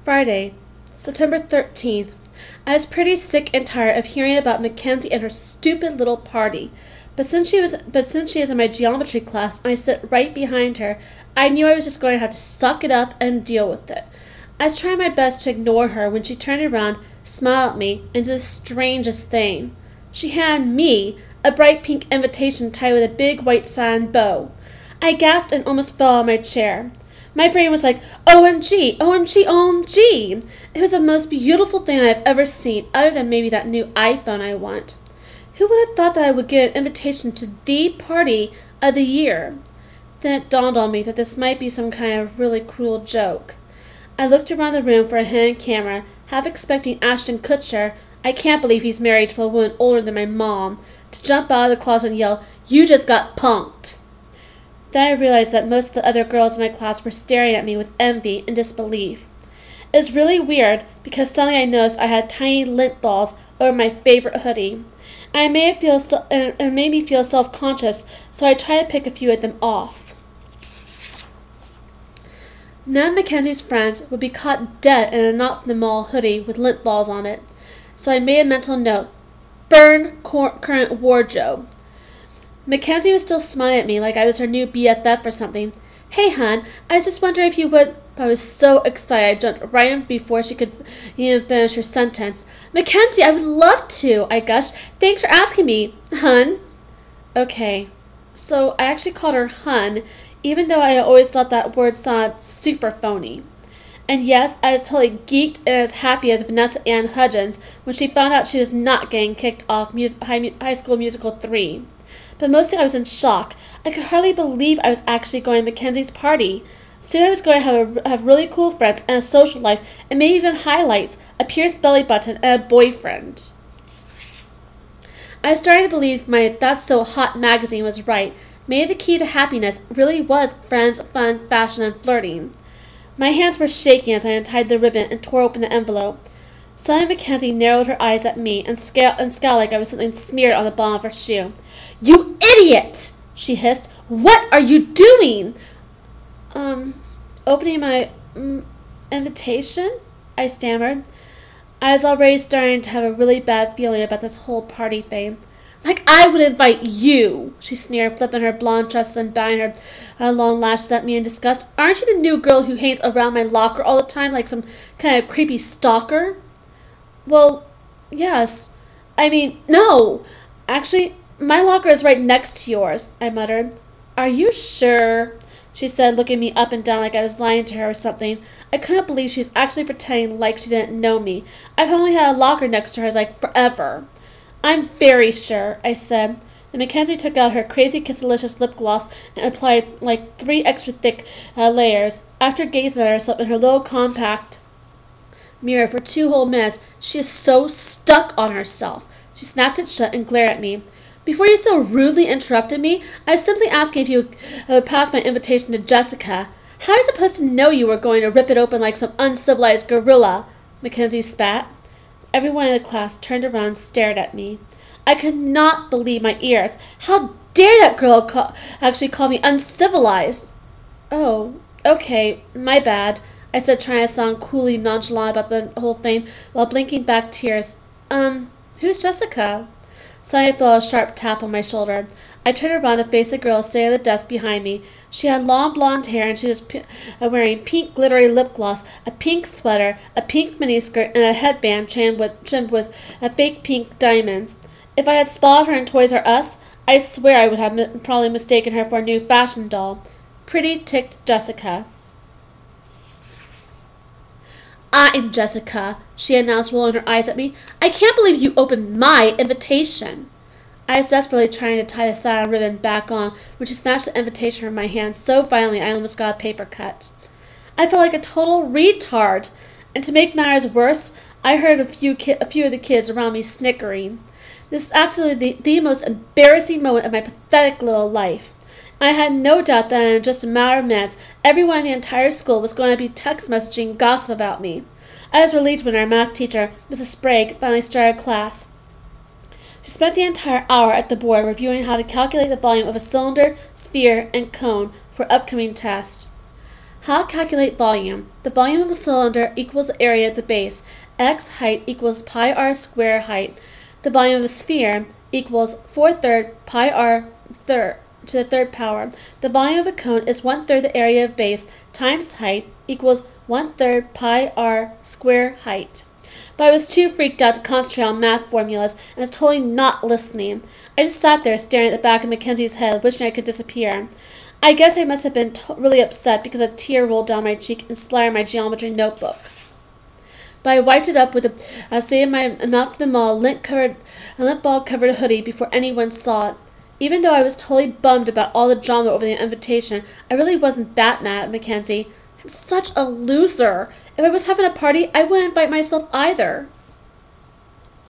Friday, September 13th. I was pretty sick and tired of hearing about Mackenzie and her stupid little party. But since she is in my geometry class and I sit right behind her, I knew I was just going to have to suck it up and deal with it. I was trying my best to ignore her when she turned around, smiled at me, and did the strangest thing. She handed me a bright pink invitation tied with a big white satin bow. I gasped and almost fell out of my chair. My brain was like, OMG, OMG, OMG. It was the most beautiful thing I have ever seen, other than maybe that new iPhone I want. Who would have thought that I would get an invitation to the party of the year? Then it dawned on me that this might be some kind of really cruel joke. I looked around the room for a hidden camera, half expecting Ashton Kutcher, I can't believe he's married to a woman older than my mom, to jump out of the closet and yell, "You just got punked!" Then I realized that most of the other girls in my class were staring at me with envy and disbelief. It was really weird because suddenly I noticed I had tiny lint balls over my favorite hoodie. And it made me feel self-conscious, so I tried to pick a few of them off. None of Mackenzie's friends would be caught dead in a not-from-the-mall hoodie with lint balls on it, so I made a mental note: burn current wardrobe. Mackenzie was still smiling at me like I was her new BFF or something. "Hey, hon, I was just wondering if you would—" But I was so excited I jumped right in before she could even finish her sentence. "Mackenzie, I would love to," I gushed. "Thanks for asking me, hun." Okay, so I actually called her hun, even though I always thought that word sounded super phony. And yes, I was totally geeked and as happy as Vanessa Ann Hudgens when she found out she was not getting kicked off High School Musical 3. But mostly I was in shock. I could hardly believe I was actually going to Mackenzie's party. Soon I was going to have really cool friends and a social life and maybe even highlights, a pierced belly button, and a boyfriend. I was starting to believe my That's So Hot magazine was right. Maybe the key to happiness really was friends, fun, fashion, and flirting. My hands were shaking as I untied the ribbon and tore open the envelope. Suddenly Mackenzie narrowed her eyes at me and scowled like I was something smeared on the bottom of her shoe. "You idiot!" she hissed. "What are you doing?" Opening my invitation?" I stammered. I was already starting to have a really bad feeling about this whole party thing. "Like I would invite you," she sneered, flipping her blonde tresses and batting her long lashes at me in disgust. "Aren't you the new girl who hangs around my locker all the time like some kind of creepy stalker?" "Well, yes. I mean, no. Actually, my locker is right next to yours," I muttered. "Are you sure?" she said, looking me up and down like I was lying to her or something. I couldn't believe she was actually pretending like she didn't know me. I've only had a locker next to hers like forever. "I'm very sure," I said. And Mackenzie took out her Crazy Kissalicious lip gloss and applied like 3 extra thick layers. After gazing at herself in her little compact mirror for 2 whole minutes, she is so stuck on herself. She snapped it shut and glared at me. "Before you so rudely interrupted me, I was simply asking if you would pass my invitation to Jessica. How are you supposed to know you were going to rip it open like some uncivilized gorilla?" Mackenzie spat. Everyone in the class turned around and stared at me. I could not believe my ears. How dare that girl actually call me uncivilized? "Oh, okay, my bad," I said, trying to sound coolly nonchalant about the whole thing while blinking back tears. Who's Jessica?" Suddenly I felt a sharp tap on my shoulder. I turned around to face a girl sitting at the desk behind me. She had long blonde hair and she was wearing pink glittery lip gloss, a pink sweater, a pink miniskirt, and a headband trimmed with a fake pink diamonds. If I had spotted her in Toys R Us, I swear I would have probably mistaken her for a new fashion doll. Pretty ticked Jessica. "I'm Jessica," she announced, rolling her eyes at me. "I can't believe you opened my invitation." I was desperately trying to tie the satin ribbon back on when she snatched the invitation from my hand so violently I almost got a paper cut. I felt like a total retard, and to make matters worse, I heard a few of the kids around me snickering. This is absolutely the most embarrassing moment of my pathetic little life. I had no doubt that in just a matter of minutes, everyone in the entire school was going to be text messaging gossip about me. I was relieved when our math teacher, Mrs. Sprague, finally started class. She spent the entire hour at the board reviewing how to calculate the volume of a cylinder, sphere, and cone for upcoming tests. How to calculate volume? The volume of a cylinder equals the area at the base. X height equals pi r square height. The volume of a sphere equals 4/3 pi r third to the third power. The volume of a cone is 1/3 the area of base times height equals 1/3 pi r square height. But I was too freaked out to concentrate on math formulas and was totally not listening. I just sat there staring at the back of Mackenzie's head, wishing I could disappear. I guess I must have been really upset because a tear rolled down my cheek and splattered my geometry notebook. But I wiped it up with a saved my enough of them all lint ball covered hoodie before anyone saw it. Even though I was totally bummed about all the drama over the invitation, I really wasn't that mad at Mackenzie. I'm such a loser. If I was having a party, I wouldn't invite myself either.